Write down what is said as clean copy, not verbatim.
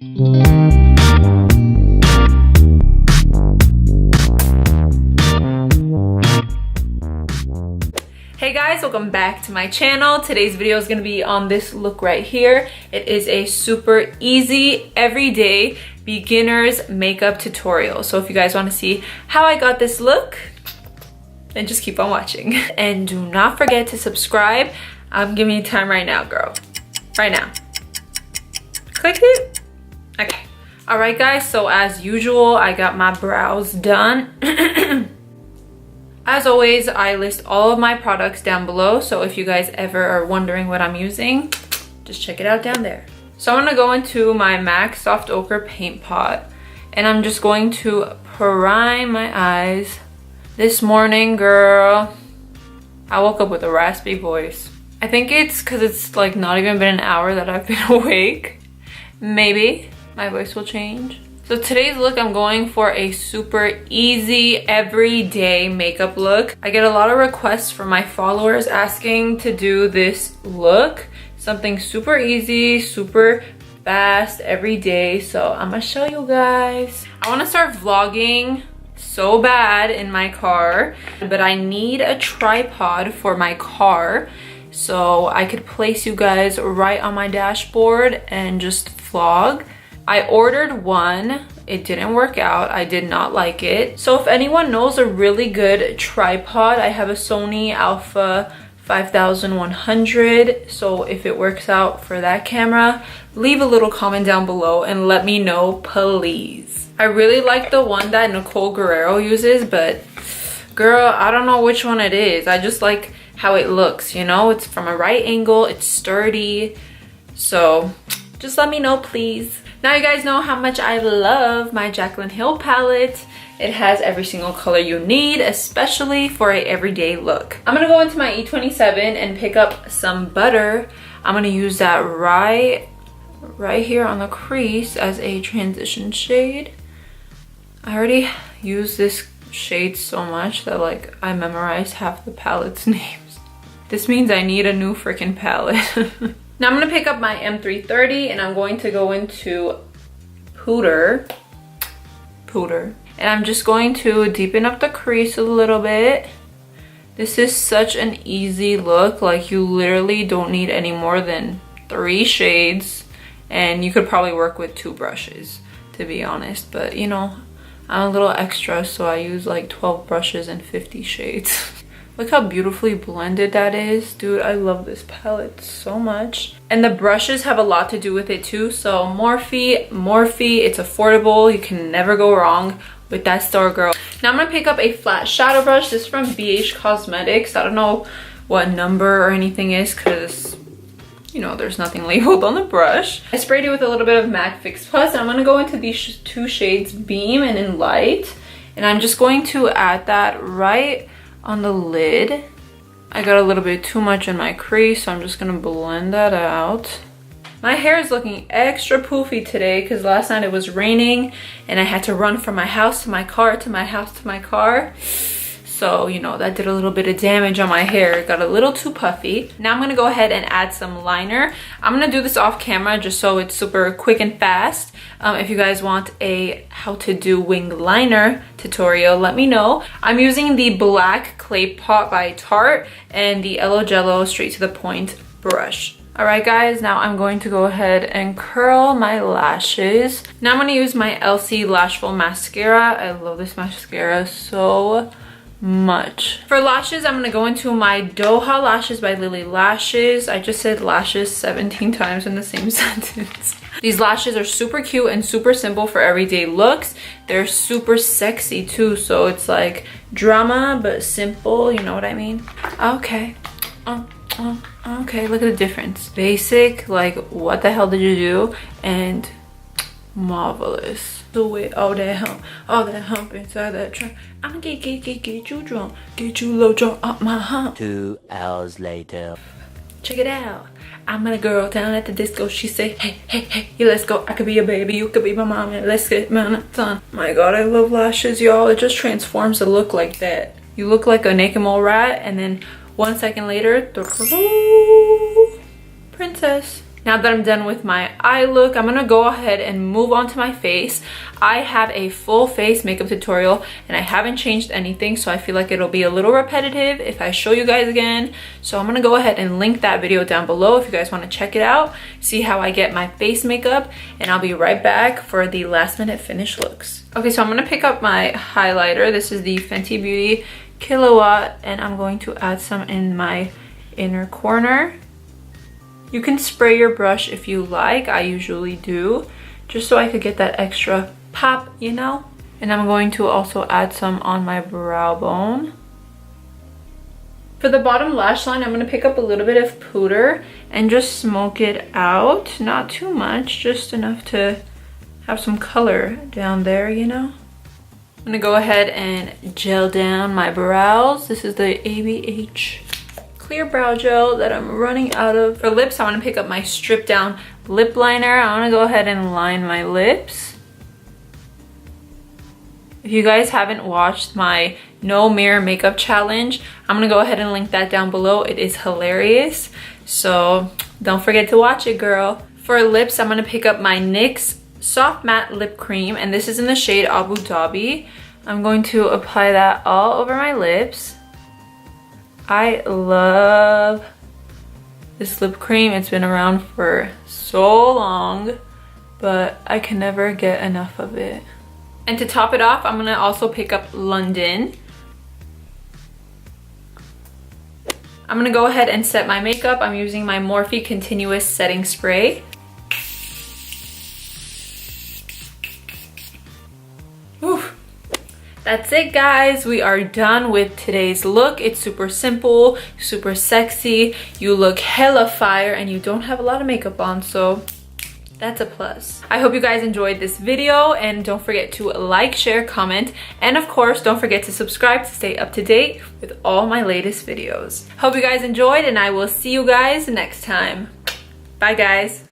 Hey guys, welcome back to my channel. Today's video is going to be on this look right here. It is a super easy, everyday beginner's makeup tutorial. So if you guys want to see how I got this look, then just keep on watching. And do not forget to subscribe. I'm giving you time right now, girl. Right now. Click it. Okay. Alright guys, so as usual, I got my brows done. As always, I list all of my products down below, so if you guys ever are wondering what I'm using, just check it out down there. So I'm gonna go into my MAC Soft Ochre Paint Pot, and I'm just going to prime my eyes. This morning, girl, I woke up with a raspy voice. I think it's because it's like not even been an hour that I've been awake. Maybe my voice will change. So today's look, I'm going for a super easy, everyday makeup look. I get a lot of requests from my followers asking to do this look. Something super easy, super fast, everyday. So I'm gonna show you guys. I wanna start vlogging so bad in my car, but I need a tripod for my car so I could place you guys right on my dashboard and just vlog. I ordered one, it didn't work out, I did not like it. So if anyone knows a really good tripod, I have a Sony Alpha 5100. So if it works out for that camera, leave a little comment down below and let me know, please. I really like the one that Nicole Guerrero uses, but girl, I don't know which one it is. I just like how it looks, you know? It's from a right angle, it's sturdy. So just let me know, please. Now you guys know how much I love my Jaclyn Hill palette. It has every single color you need, especially for a everyday look. I'm gonna go into my E27 and pick up some butter. I'm gonna use that right here on the crease as a transition shade. I already use this shade so much that like I memorized half the palette's names. This means I need a new freaking palette. Now I'm gonna pick up my M330 and I'm going to go into Pooter. And I'm just going to deepen up the crease a little bit. This is such an easy look. Like you literally don't need any more than 3 shades. And you could probably work with 2 brushes, to be honest. But you know, I'm a little extra, so I use like 12 brushes and 50 shades. Look how beautifully blended that is. Dude, I love this palette so much. And the brushes have a lot to do with it too. So Morphe, it's affordable. You can never go wrong with that store, girl. Now I'm gonna pick up a flat shadow brush. This is from BH Cosmetics. I don't know what number or anything is because, you know, there's nothing labeled on the brush. I sprayed it with a little bit of MAC Fix Plus. And I'm gonna go into these 2 shades, Beam and In Light. And I'm just going to add that right on the lid. I got a little bit too much in my crease, so I'm just gonna blend that out. My hair is looking extra poofy today because last night it was raining and I had to run from my house to my car to my house to my car. So, you know, that did a little bit of damage on my hair. It got a little too puffy. Now I'm gonna go ahead and add some liner. I'm gonna do this off camera just so it's super quick and fast. If you guys want a how to do wing liner tutorial, let me know. I'm using the black clay pot by Tarte and the Elo Jello straight to the point brush. Alright guys, now I'm going to go ahead and curl my lashes. Now I'm gonna use my Elcie Lashful mascara. I love this mascara so much. For lashes, I'm gonna go into my Doha lashes by Lilly Lashes. I just said lashes 17 times in the same sentence. These lashes are super cute and super simple for everyday looks. They're super sexy too, so it's like drama but simple, you know what I mean? Okay. Okay, look at the difference. Basic, like what the hell did you do? And marvelous. Do it, all that hump inside that trunk. I'ma get you drunk, get you low drunk up my hump. 2 hours later. Check it out. I met a girl down at the disco. She say, hey, let's go. I could be your baby, you could be my mom, and let's get son. My god, I love lashes, y'all. It just transforms the look like that. You look like a naked mole rat, and then 1 second later, princess. Now that I'm done with my eye look, I'm gonna go ahead and move on to my face. I have a full face makeup tutorial and I haven't changed anything, so I feel like it'll be a little repetitive if I show you guys again. So I'm gonna go ahead and link that video down below if you guys want to check it out, see how I get my face makeup, and I'll be right back for the last minute finish looks. Okay, so I'm gonna pick up my highlighter. This is the Fenty Beauty Killawatt, and I'm going to add some in my inner corner. You can spray your brush if you like. I usually do, just so I could get that extra pop, you know? And I'm going to also add some on my brow bone. For the bottom lash line, I'm going to pick up a little bit of powder and just smoke it out. Not too much, just enough to have some color down there, you know? I'm going to go ahead and gel down my brows. This is the ABH clear brow gel that I'm running out of. For lips, I want to pick up my stripped down lip liner. I want to go ahead and line my lips. If you guys haven't watched my no mirror makeup challenge, I'm gonna go ahead and link that down below. It is hilarious, so don't forget to watch it, girl. For lips, I'm gonna pick up my NYX soft matte lip cream, and this is in the shade Abu Dhabi. I'm going to apply that all over my lips. I love this lip cream. It's been around for so long, but I can never get enough of it. And to top it off, I'm gonna also pick up London. I'm gonna go ahead and set my makeup. I'm using my Morphe Continuous Setting Spray. Oof. That's it, guys. We are done with today's look. It's super simple, super sexy. You look hella fire and you don't have a lot of makeup on, so that's a plus. I hope you guys enjoyed this video, and don't forget to like, share, comment, and of course, don't forget to subscribe to stay up to date with all my latest videos. Hope you guys enjoyed, and I will see you guys next time. Bye, guys.